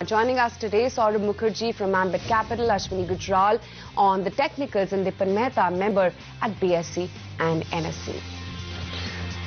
Joining us today, Saurabh Mukherjee from Ambit Capital, Ashwini Gujral on the technicals, and Dipan Mehta, member at BSE and NSE.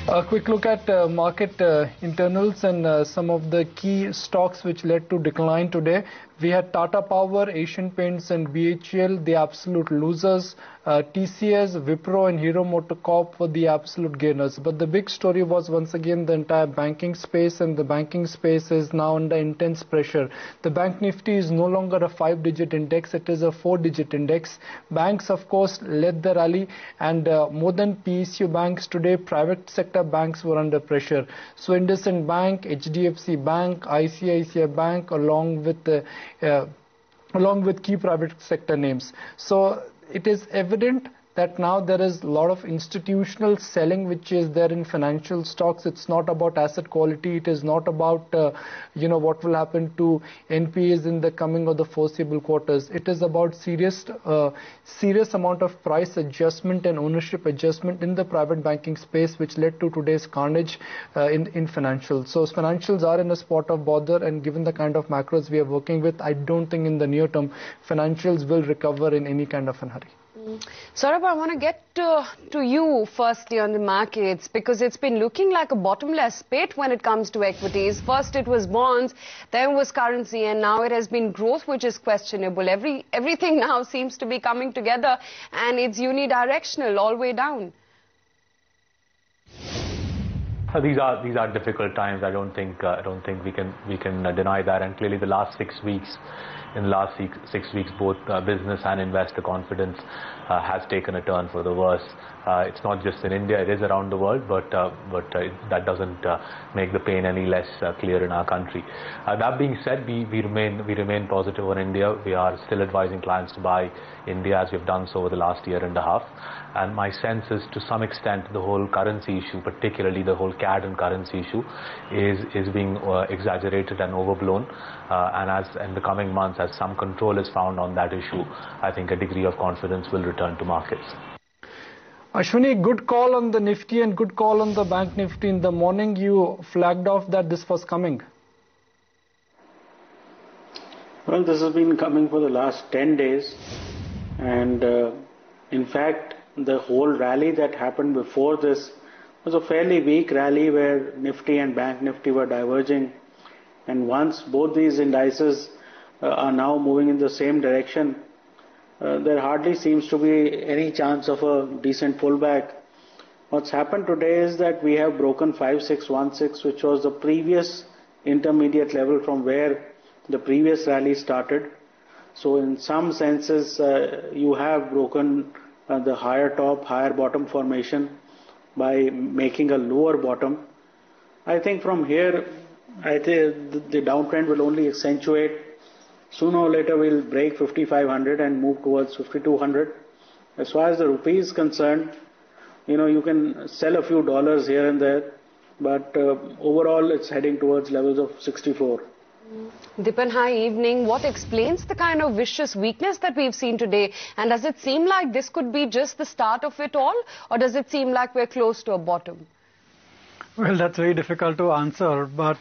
A quick look at market internals and some of the key stocks which led to decline today. We had Tata Power, Asian Paints and BHEL, the absolute losers. TCS, Wipro and Hero MotoCorp were the absolute gainers. But the big story was once again the entire banking space, and the banking space is now under intense pressure. The Bank Nifty is no longer a 5-digit index, it is a 4-digit index. Banks, of course, led the rally, and more than PSU banks today, private sector banks were under pressure. So IndusInd Bank, HDFC Bank, ICICI Bank, along with key private sector names. So it is evident that now there is a lot of institutional selling which is there in financial stocks. It's not about asset quality. It is not about what will happen to NPAs in the coming or the foreseeable quarters. It is about serious amount of price adjustment and ownership adjustment in the private banking space, which led to today's carnage in financials. So financials are in a spot of bother, and given the kind of macros we are working with, I don't think in the near term financials will recover in any kind of a hurry. Saurabh, I want to get to you firstly on the markets, because it's been looking like a bottomless pit when it comes to equities. First it was bonds, then was currency, and now it has been growth, which is questionable. Everything now seems to be coming together, and it's unidirectional all the way down. These are difficult times. I don't think we can deny that. And clearly, the last 6 weeks, both business and investor confidence has taken a turn for the worse. It's not just in India; it is around the world. But that doesn't make the pain any less clear in our country. That being said, we remain positive on India. We are still advising clients to buy India, as we've done so over the last year and a half. And my sense is, to some extent, the whole currency issue, particularly the whole CAD and currency issue, is being exaggerated and overblown. And as in the coming months, as some control is found on that issue, I think a degree of confidence will return to markets. Ashwini, good call on the Nifty and good call on the Bank Nifty. In the morning, you flagged off that this was coming. Well, this has been coming for the last 10 days. And in fact, the whole rally that happened before this was a fairly weak rally where Nifty and Bank Nifty were diverging. And once both these indices are now moving in the same direction, there hardly seems to be any chance of a decent pullback. What's happened today is that we have broken 5616, which was the previous intermediate level from where the previous rally started. So in some senses, you have broken the higher top, higher bottom formation by making a lower bottom. I think from here, I think the downtrend will only accentuate. Sooner or later, we'll break 5,500 and move towards 5,200. As far as the rupee is concerned, you can sell a few dollars here and there, but overall, it's heading towards levels of 64. Dipan, hi, evening. What explains the kind of vicious weakness that we've seen today? And does it seem like this could be just the start of it all, or does it seem like we're close to a bottom? Well, that's very difficult to answer, but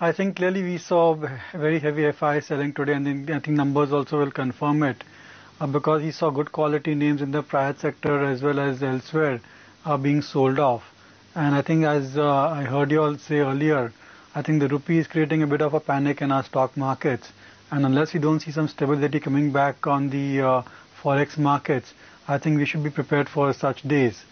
I think clearly we saw very heavy FI selling today, and I think numbers also will confirm it, because we saw good quality names in the private sector as well as elsewhere being sold off. And I think, as I heard you all say earlier, I think the rupee is creating a bit of a panic in our stock markets, and unless we don't see some stability coming back on the forex markets, I think we should be prepared for such days.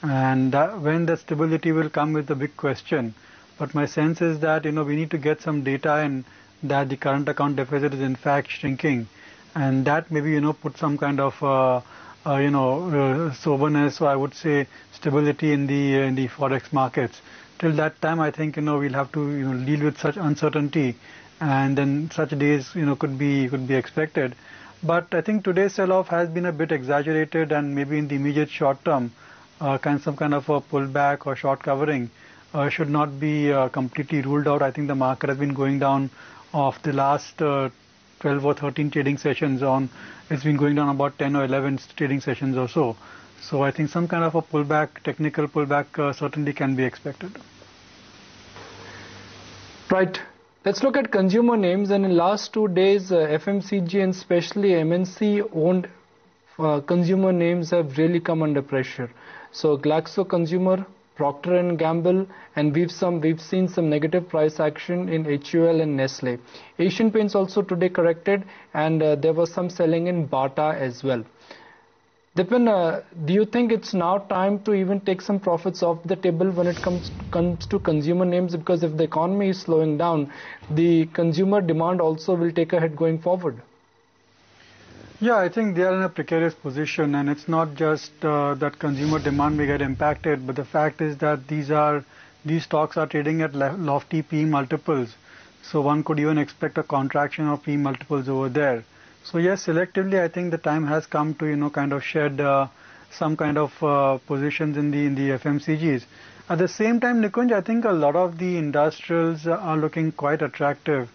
And when the stability will come is the big question. But my sense is that we need to get some data, and that the current account deficit is in fact shrinking, and that maybe put some kind of soberness, or I would say stability in the forex markets. Till that time, I think we'll have to deal with such uncertainty, and then such days could be expected. But I think today's sell-off has been a bit exaggerated, and maybe in the immediate short term, some kind of a pullback or short covering should not be completely ruled out. I think the market has been going down of the last 12 or 13 trading sessions on. It's been going down about 10 or 11 trading sessions or so. So I think some kind of a pullback, technical pullback, certainly can be expected. Right. Let's look at consumer names, and in last 2 days, FMCG and especially MNC-owned consumer names have really come under pressure. So Glaxo Consumer, Procter & Gamble, and we've seen some negative price action in HUL and Nestle. Asian Paints also today corrected, and there was some selling in Bata as well. Dipan, do you think it's now time to even take some profits off the table when it comes to consumer names? Because if the economy is slowing down, the consumer demand also will take a hit going forward. Yeah, I think they are in a precarious position, and it's not just that consumer demand may get impacted, but the fact is that these stocks are trading at lofty PE multiples. So one could even expect a contraction of PE multiples over there. So yes, selectively, I think the time has come to kind of shed some kind of positions in the FMCGs. At the same time, Nikunj, I think a lot of the industrials are looking quite attractive,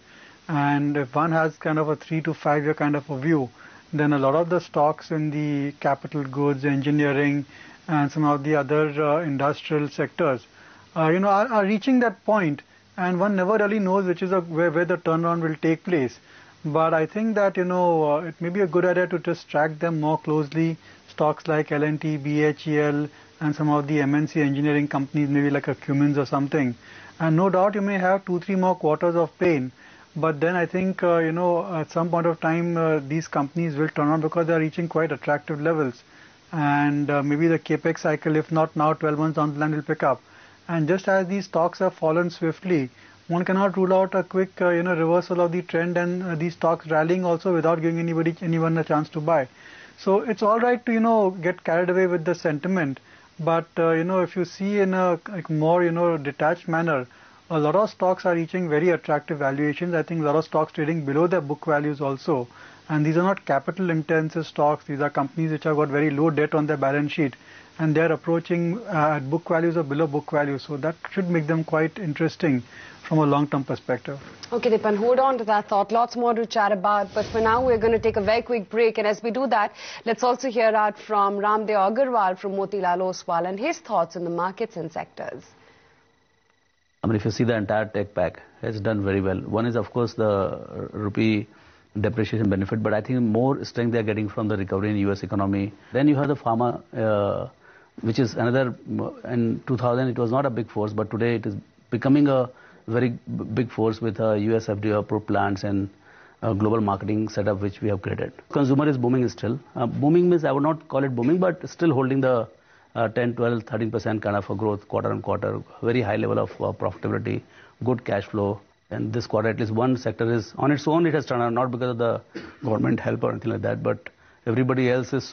and if one has kind of a 3 to 5 year kind of a view, then a lot of the stocks in the capital goods, engineering, and some of the other industrial sectors, are reaching that point, and one never really knows which is where the turnaround will take place. But I think that, it may be a good idea to just track them more closely. Stocks like L&T, BPCL, and some of the MNC engineering companies, maybe like a Cummins or something. And no doubt you may have 2-3 more quarters of pain. But then I think, at some point of time, these companies will turn on because they are reaching quite attractive levels. And maybe the capex cycle, if not now, 12 months down the line will pick up. And just as these stocks have fallen swiftly, one cannot rule out a quick, reversal of the trend and these stocks rallying also without giving anyone a chance to buy. So it's all right to, get carried away with the sentiment. But, if you see in a more, detached manner, a lot of stocks are reaching very attractive valuations. I think a lot of stocks trading below their book values also. And these are not capital intensive stocks. These are companies which have got very low debt on their balance sheet. And they're approaching at book values or below book values. So that should make them quite interesting from a long-term perspective. Okay, Dipan, hold on to that thought. Lots more to chat about. But for now, we're going to take a very quick break. And as we do that, let's also hear out from Ramdev Agarwal from Motilal Oswal and his thoughts on the markets and sectors. I mean, if you see the entire tech pack has done very well. One is, of course, the rupee depreciation benefit, but I think more strength they are getting from the recovery in US economy. Then you have the pharma, which is another, in 2000 it was not a big force, but today it is becoming a very big force with US FDA approved plants and global marketing setup which we have created. Consumer is booming still. Booming means I would not call it booming, but still holding the 10, 12, 13% kind of a growth quarter on quarter, very high level of profitability, good cash flow. And this quarter, at least one sector is on its own, it has turned out, not because of the government help or anything like that, but everybody else is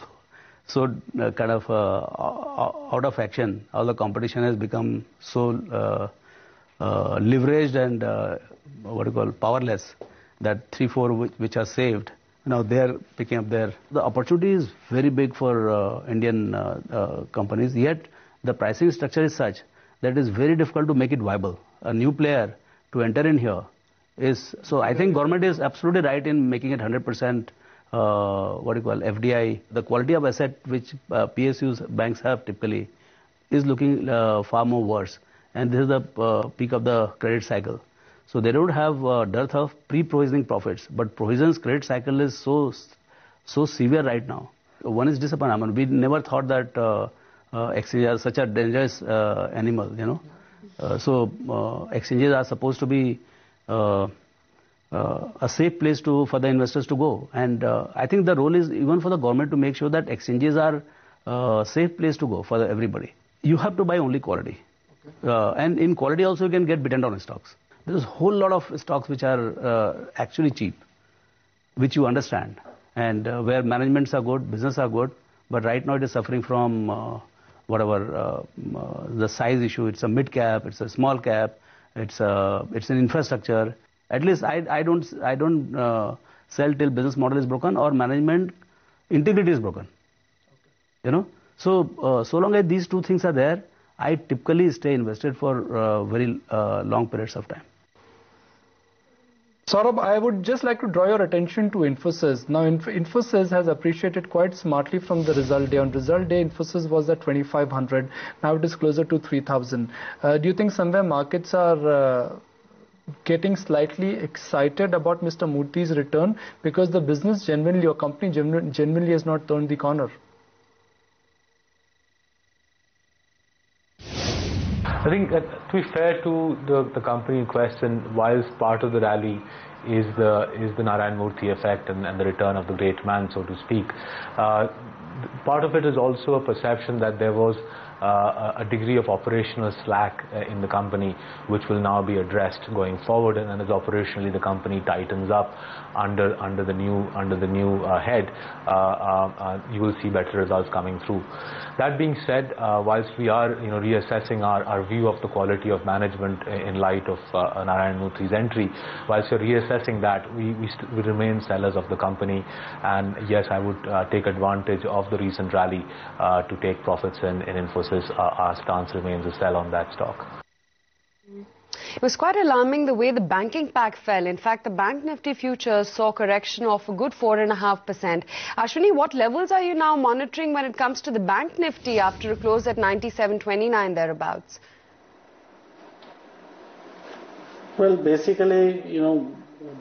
so kind of out of action. All the competition has become so leveraged and powerless that 3-4 which are saved, now they are picking up their. The opportunity is very big for Indian companies, yet the pricing structure is such that it is very difficult to make it viable. A new player to enter in here is, so I think government is absolutely right in making it 100% FDI. The quality of asset which PSUs banks have typically is looking far more worse. And this is the peak of the credit cycle. So they don't have dearth of pre-provisioning profits, but provisions credit cycle is so severe right now. One is disappointed. I mean, we never thought that exchanges are such a dangerous animal, So exchanges are supposed to be a safe place for the investors to go. And I think the role is even for the government to make sure that exchanges are a safe place to go for everybody. You have to buy only quality. And in quality also you can get bitten down stocks. There's a whole lot of stocks which are actually cheap, which you understand, and where managements are good, business are good, but right now it is suffering from the size issue. It's a mid cap, it's a small cap, it's an infrastructure. At least I don't sell till business model is broken or management integrity is broken. So long as these two things are there, I typically stay invested for very long periods of time. Saurabh, I would just like to draw your attention to Infosys. Now, Infosys has appreciated quite smartly from the result day. On result day, Infosys was at 2,500. Now it is closer to 3,000. Do you think somewhere markets are getting slightly excited about Mr. Murthy's return because the business genuinely or company genuinely has not turned the corner? I think to be fair to the company in question, whilst part of the rally is the Narayan Murthy effect and the return of the great man, so to speak, part of it is also a perception that there was a degree of operational slack in the company, which will now be addressed going forward, and as operationally the company tightens up under the new head, you will see better results coming through. That being said, whilst we are reassessing our view of the quality of management in light of Narayan Murthy's entry, whilst we're reassessing that, we remain sellers of the company, and yes, I would take advantage of the recent rally to take profits in Infosys. Our stance remains a sell on that stock. It was quite alarming the way the banking pack fell. In fact, the Bank Nifty futures saw a correction of a good 4.5%. Ashwini, what levels are you now monitoring when it comes to the Bank Nifty after a close at 97.29 thereabouts? Well, basically,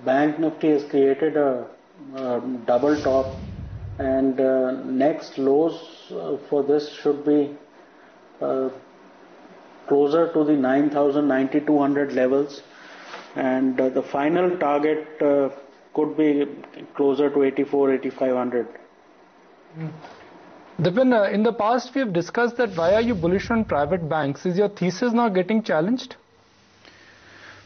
Bank Nifty has created a double top, and next lows for this should be closer to the 9,000-9,200 levels, and the final target could be closer to 84,000-85,000. Dipin, in the past we have discussed that why are you bullish on private banks? Is your thesis now getting challenged?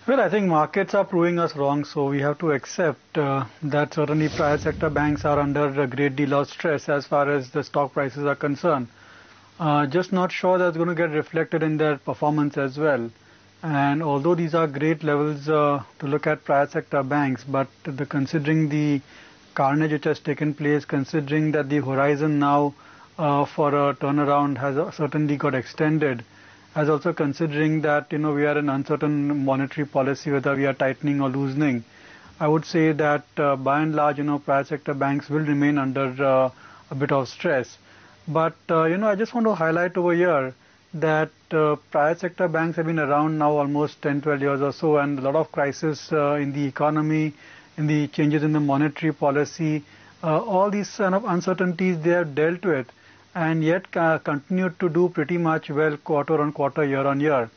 Well, I think markets are proving us wrong, so we have to accept that certainly private sector banks are under a great deal of stress as far as the stock prices are concerned. Just not sure that's going to get reflected in their performance as well. And although these are great levels to look at private sector banks, but considering the carnage which has taken place, considering that the horizon now for a turnaround has certainly got extended, as also considering that we are in uncertain monetary policy, whether we are tightening or loosening, I would say that by and large, private sector banks will remain under a bit of stress. But, I just want to highlight over here that private sector banks have been around now almost 10-12 years or so, and a lot of crisis in the economy, in the changes in the monetary policy, all these kind of uncertainties they have dealt with, and yet continued to do pretty much well quarter on quarter, year on year.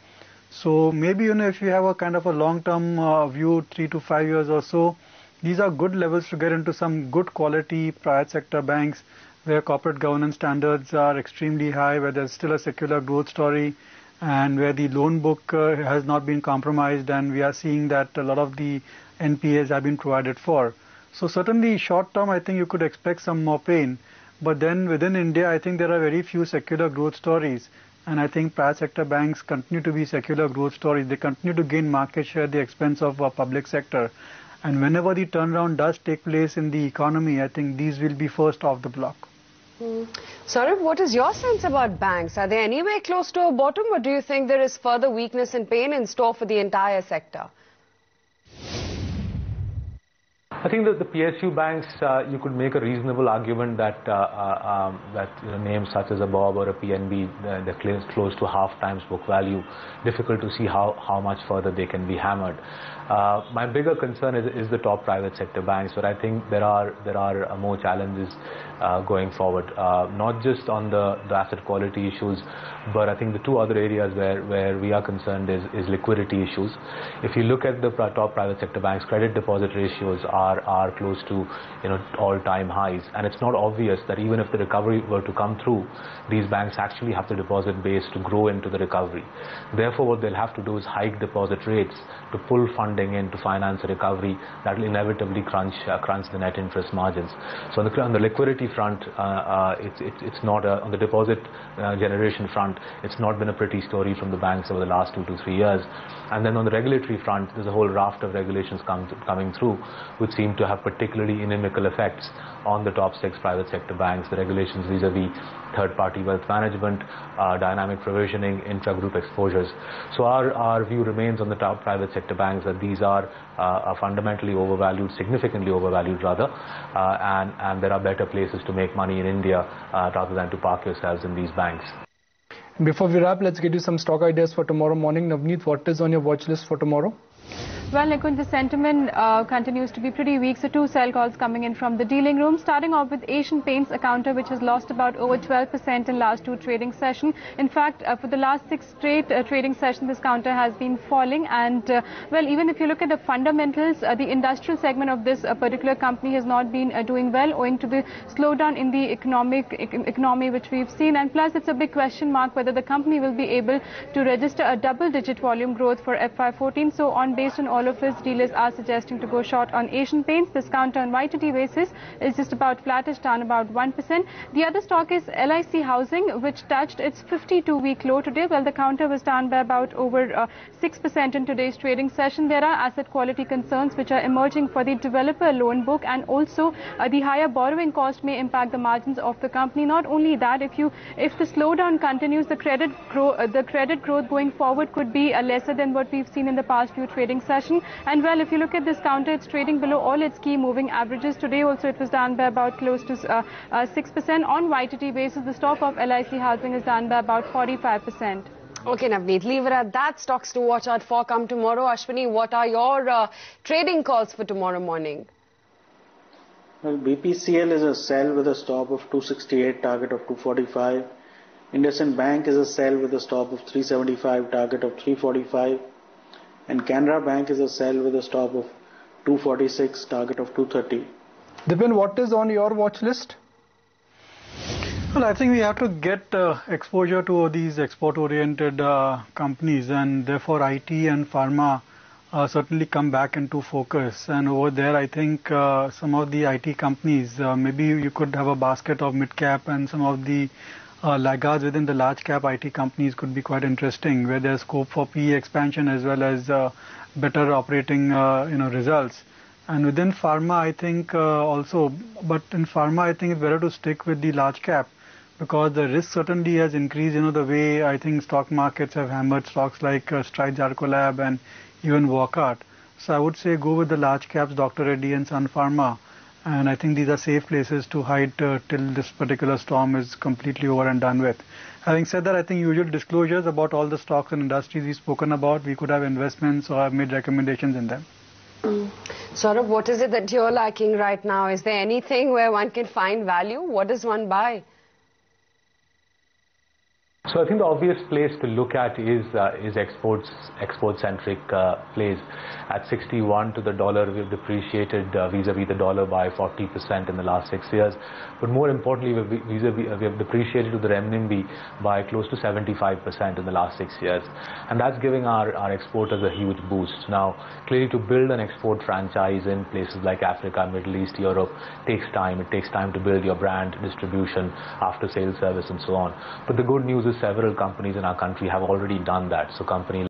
So maybe, if you have a kind of a long-term view, 3 to 5 years or so, these are good levels to get into some good quality private sector banks where corporate governance standards are extremely high, where there's still a secular growth story, and where the loan book has not been compromised, and we are seeing that a lot of the NPAs have been provided for. So certainly short term, I think you could expect some more pain. But then within India, I think there are very few secular growth stories. And I think private sector banks continue to be secular growth stories. They continue to gain market share at the expense of public sector. And whenever the turnaround does take place in the economy, I think these will be first off the block. Saurabh, what is your sense about banks? Are they anywhere close to a bottom, or do you think there is further weakness and pain in store for the entire sector? I think that the PSU banks, you could make a reasonable argument that names such as a Bob or a PNB, they're close to half times book value. Difficult to see how much further they can be hammered. My bigger concern is the top private sector banks, but I think there are more challenges going forward. Not just on the asset quality issues, but I think the two other areas where we are concerned is liquidity issues. If you look at the top private sector banks, credit deposit ratios are close to all-time highs, and it's not obvious that even if the recovery were to come through, these banks actually have the deposit base to grow into the recovery. Therefore, what they'll have to do is hike deposit rates to pull funding in to finance a recovery that will inevitably crunch the net interest margins. So on the liquidity front, it's not on the deposit generation front, it's not been a pretty story from the banks over the last 2 to 3 years. And then on the regulatory front, there's a whole raft of regulations coming through, which seem to have particularly inimical effects on the top 6 private sector banks. The regulations vis-a-vis third-party wealth management, dynamic provisioning, intra-group exposures. So our view remains on the top private sector banks that these are fundamentally overvalued, significantly overvalued rather, and there are better places to make money in India rather than to park yourselves in these banks. Before we wrap, let's get you some stock ideas for tomorrow morning. Navneet, what is on your watch list for tomorrow? Well, Nikunj, the sentiment continues to be pretty weak. So 2 sell calls coming in from the dealing room. Starting off with Asian Paints, a counter which has lost about over 12% in last 2 trading sessions. In fact, for the last 6 straight trading sessions, this counter has been falling. And well, even if you look at the fundamentals, the industrial segment of this particular company has not been doing well, owing to the slowdown in the economy which we've seen. And plus, it's a big question mark whether the company will be able to register a double-digit volume growth for FY14. So based on all of this, dealers are suggesting to go short on Asian Paints. This counter on YTD basis is just about flattish, down about 1%. The other stock is LIC Housing, which touched its 52-week low today. Well, the counter was down by about over 6% in today's trading session. There are asset quality concerns which are emerging for the developer loan book, and also the higher borrowing cost may impact the margins of the company. Not only that, if the slowdown continues, the credit growth going forward could be lesser than what we've seen in the past few trading session. And well, if you look at this counter, it's trading below all its key moving averages. Today also it was down by about close to 6%. On YTD basis, the stock of LIC Housing is down by about 45%. Okay, Navneet, leave it at that. Stocks to watch out for come tomorrow. Ashwini, what are your trading calls for tomorrow morning? Well, BPCL is a sell with a stop of 268, target of 245. IndusInd Bank is a sell with a stop of 375, target of 345. And Canara Bank is a sell with a stop of 246, target of 230. Dipin, what is on your watch list? Well, I think we have to get exposure to these export-oriented companies, and therefore IT and pharma certainly come back into focus. And over there, I think some of the IT companies, maybe you could have a basket of mid-cap, and some of the laggards within the large-cap IT companies could be quite interesting, where there's scope for PE expansion as well as better operating results. And within pharma, I think also, but in pharma, I think it's better to stick with the large cap, because the risk certainly has increased, the way I think stock markets have hammered stocks like Strides Arcolab and even Walcott. So I would say go with the large caps, Dr. Reddy and Sun Pharma. And I think these are safe places to hide till this particular storm is completely over and done with. Having said that, I think usual disclosures about all the stocks and industries we've spoken about, we could have investments or have made recommendations in them. Saurabh, what is it that you're liking right now? Is there anything where one can find value? What does one buy? So I think the obvious place to look at is export-centric plays. At 61 to the dollar, we've depreciated vis-a-vis the dollar by 40% in the last 6 years. But more importantly, we have depreciated to the renminbi by close to 75% in the last 6 years. And that's giving our exporters a huge boost. Now, clearly to build an export franchise in places like Africa, Middle East, Europe takes time. It takes time to build your brand, distribution, after-sales service and so on. But the good news is several companies in our country have already done that. So companies